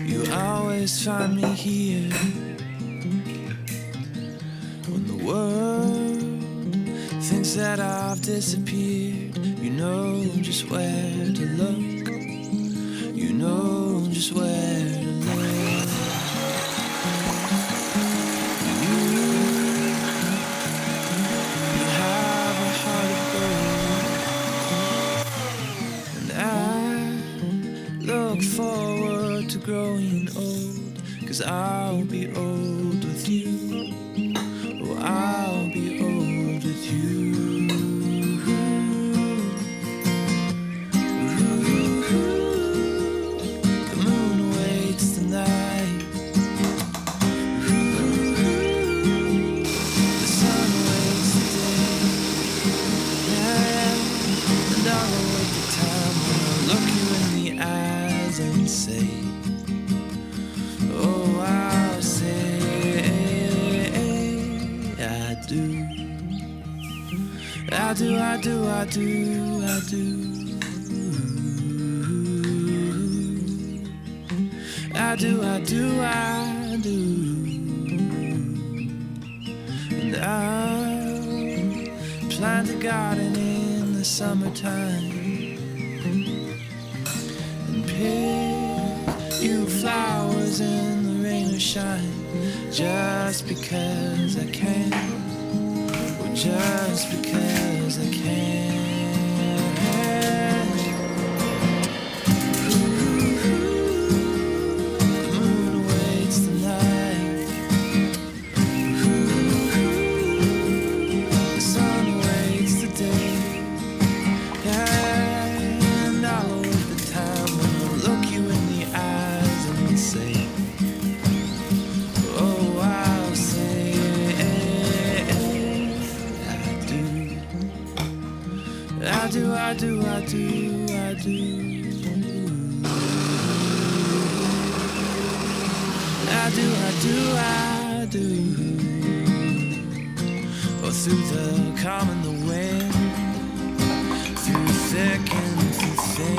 You always find me here when the world thinks that I've disappeared. You know just where to look. You know just where to look. You have a heart of gold, and I look forward to growing old, 'cause I'll be old with you. Oh, I'll be old with you. The moon awaits the night. The sun awaits the day. Yeah, and I'll await the time when I'll look you in the eyes and say, oh, I'll say I do. I do, I do, I do, I do. I do, I do, I do. And I'll plant a garden in the summertime and pick you flowers in the rain or shine, just because I can. Well, just because I can. I do, I do, I do, I do. I do, I do, I do. Or through the calm and the wind, through thick and through thin,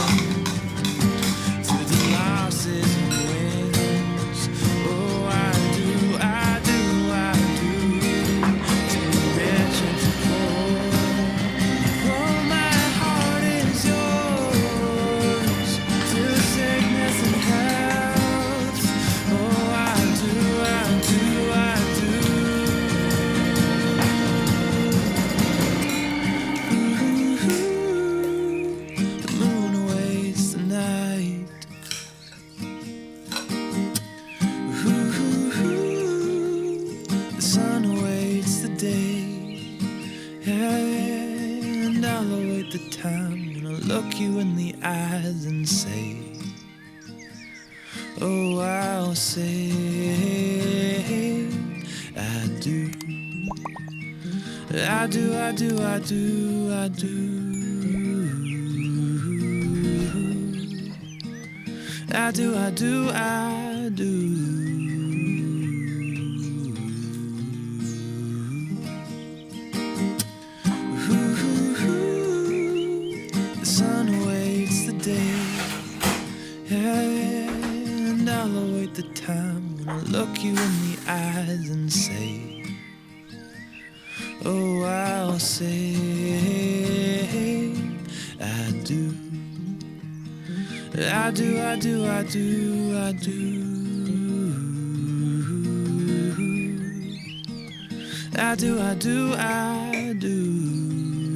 through the losses and wins. Oh, I do, I do, I do. Through rich and through poor. Oh, my heart is yours. Through sickness and health. Oh, I do, I do, I do. The moon awaits the night. The sun awaits the day. And I'll await the time when I'll look you in the eyes and say, oh, I'll say I do. I do, I do, I do, I do. I do, I do, I do. The sun awaits the day, and I'll await the time when I look you in the eyes and say, oh, I'll say I do. I do, I do, I do, I do. I do, I do, I do.